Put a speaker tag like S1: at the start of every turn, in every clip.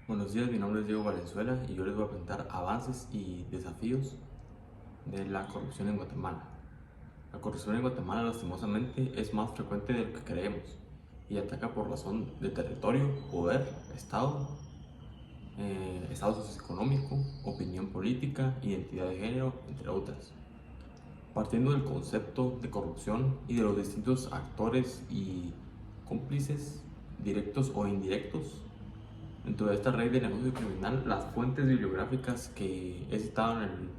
S1: Buenos días, mi nombre es Diego Valenzuela y yo les voy a presentar avances y desafíos de la corrupción en Guatemala. La corrupción en Guatemala lastimosamente es más frecuente de lo que creemos y ataca por razón de territorio, poder, estado socioeconómico, opinión política, identidad de género, entre otras. Partiendo del concepto de corrupción y de los distintos actores y cómplices, directos o indirectos, dentro de esta red de negocio criminal, las fuentes bibliográficas que he citado en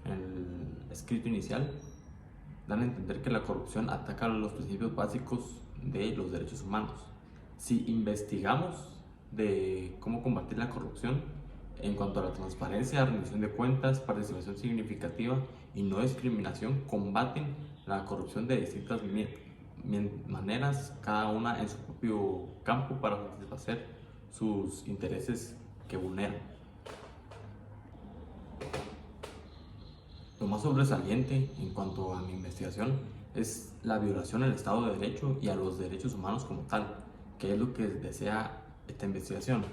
S1: el escrito inicial dan a entender que la corrupción ataca los principios básicos de los derechos humanos. Si investigamos de cómo combatir la corrupción en cuanto a la transparencia, rendición de cuentas, participación significativa y no discriminación, combaten la corrupción de distintas maneras, cada una en su propio campo para satisfacer sus intereses que vulneran. Lo más sobresaliente en cuanto a mi investigación es la violación al Estado de Derecho y a los derechos humanos como tal, que es lo que desea esta investigación.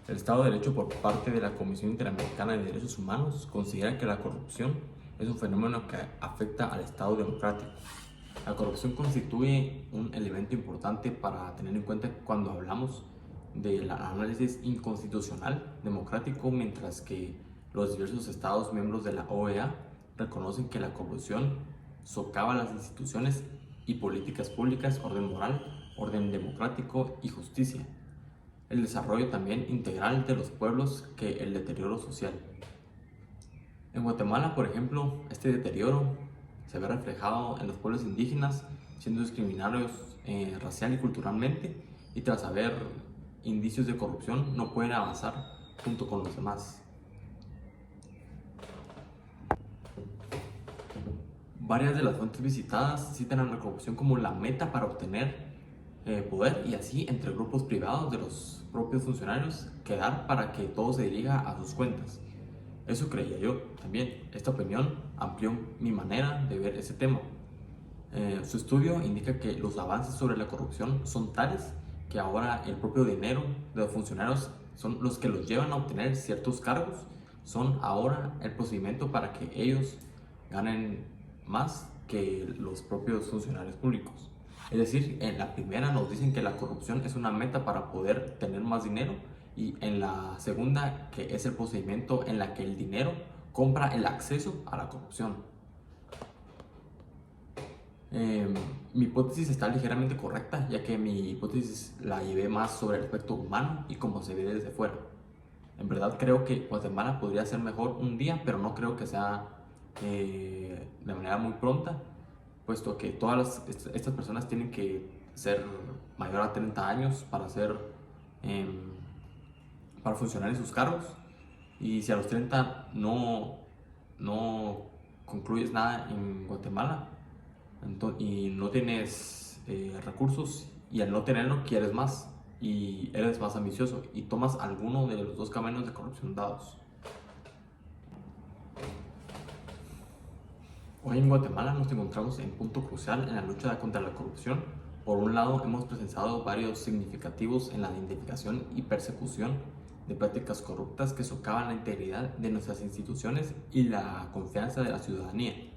S1: El Estado de Derecho, por parte de la Comisión Interamericana de Derechos Humanos, considera que la corrupción es un fenómeno que afecta al Estado democrático. La corrupción constituye un elemento importante para tener en cuenta cuando hablamos del análisis inconstitucional democrático, mientras que los diversos Estados miembros de la OEA reconocen que la corrupción socava las instituciones y políticas públicas, orden moral, orden democrático y justicia. El desarrollo también integral de los pueblos que el deterioro social. En Guatemala, por ejemplo, este deterioro se ve reflejado en los pueblos indígenas siendo discriminados racial y culturalmente, y tras haber indicios de corrupción no pueden avanzar junto con los demás. Varias de las fuentes visitadas citan a la corrupción como la meta para obtener poder, y así entre grupos privados de los propios funcionarios quedar para que todo se dirija a sus cuentas. Eso creía yo también. Esta opinión amplió mi manera de ver ese tema. Su estudio indica que los avances sobre la corrupción son tales que ahora el propio dinero de los funcionarios son los que los llevan a obtener ciertos cargos, son ahora el procedimiento para que ellos ganen más que los propios funcionarios públicos. Es decir, en la primera nos dicen que la corrupción es una meta para poder tener más dinero, y en la segunda que es el procedimiento en la que el dinero compra el acceso a la corrupción. Mi hipótesis está ligeramente correcta, ya que mi hipótesis la llevé más sobre el aspecto humano y cómo se ve desde fuera. En verdad creo que Guatemala podría ser mejor un día, pero no creo que sea de manera muy pronta, puesto que estas personas tienen que ser mayor a 30 años para funcionar en sus cargos, y si a los 30 no concluyes nada en Guatemala y no tienes recursos, y al no tenerlo quieres más y eres más ambicioso y tomas alguno de los dos caminos de corrupción dados. Hoy en Guatemala nos encontramos en un punto crucial en la lucha contra la corrupción. Por un lado, hemos presentado varios significativos en la identificación y persecución de prácticas corruptas que socavan la integridad de nuestras instituciones y la confianza de la ciudadanía.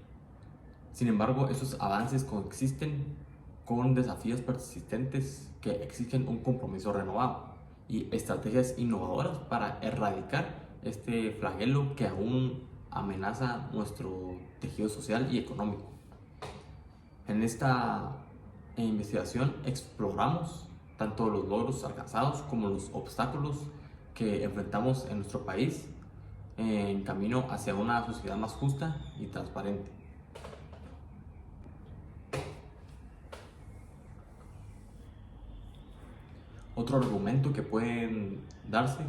S1: Sin embargo, esos avances coexisten con desafíos persistentes que exigen un compromiso renovado y estrategias innovadoras para erradicar este flagelo que aún amenaza nuestro tejido social y económico. En esta investigación exploramos tanto los logros alcanzados como los obstáculos que enfrentamos en nuestro país en camino hacia una sociedad más justa y transparente. Otro argumento que pueden darse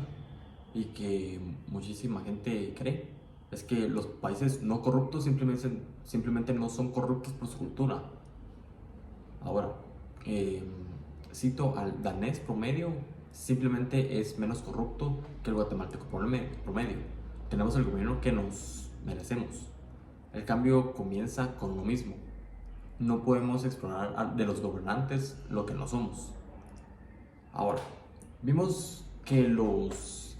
S1: y que muchísima gente cree es que los países no corruptos simplemente no son corruptos por su cultura. Ahora, cito al danés promedio, simplemente es menos corrupto que el guatemalteco promedio. Tenemos el gobierno que nos merecemos. El cambio comienza con uno mismo. No podemos explorar de los gobernantes lo que no somos. Ahora, vimos que los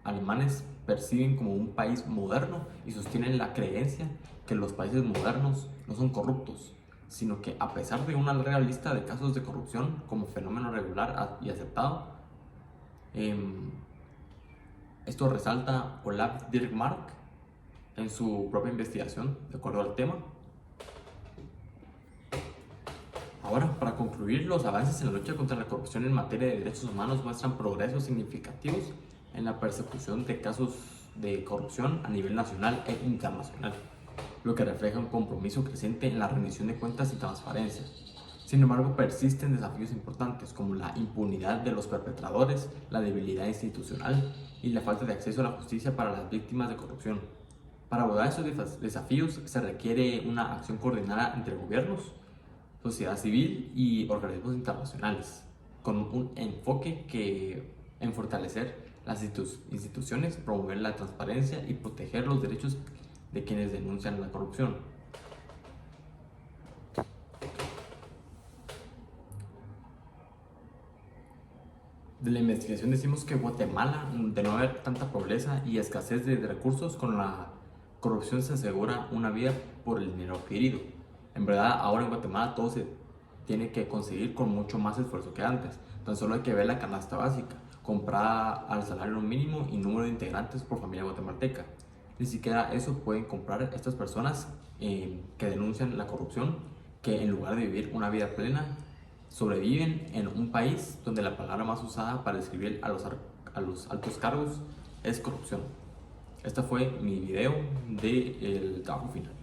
S1: alemanes perciben como un país moderno y sostienen la creencia que los países modernos no son corruptos, sino que a pesar de una larga lista de casos de corrupción como fenómeno regular y aceptado, esto resalta Olaf Dirkmark en su propia investigación de acuerdo al tema. Ahora, para concluir, los avances en la lucha contra la corrupción en materia de derechos humanos muestran progresos significativos en la persecución de casos de corrupción a nivel nacional e internacional, lo que refleja un compromiso creciente en la rendición de cuentas y transparencia. Sin embargo, persisten desafíos importantes como la impunidad de los perpetradores, la debilidad institucional y la falta de acceso a la justicia para las víctimas de corrupción. Para abordar estos desafíos se requiere una acción coordinada entre gobiernos, sociedad civil y organismos internacionales, con un enfoque en fortalecer las instituciones, promover la transparencia y proteger los derechos de quienes denuncian la corrupción. De la investigación decimos que Guatemala, de no haber tanta pobreza y escasez de recursos, con la corrupción se asegura una vida por el dinero adquirido. En verdad, ahora en Guatemala todo se tiene que conseguir con mucho más esfuerzo que antes. Tan solo hay que ver la canasta básica, comprada al salario mínimo y número de integrantes por familia guatemalteca. Ni siquiera eso pueden comprar estas personas que denuncian la corrupción, que en lugar de vivir una vida plena, sobreviven en un país donde la palabra más usada para describir a los altos cargos es corrupción. Este fue mi video del trabajo final.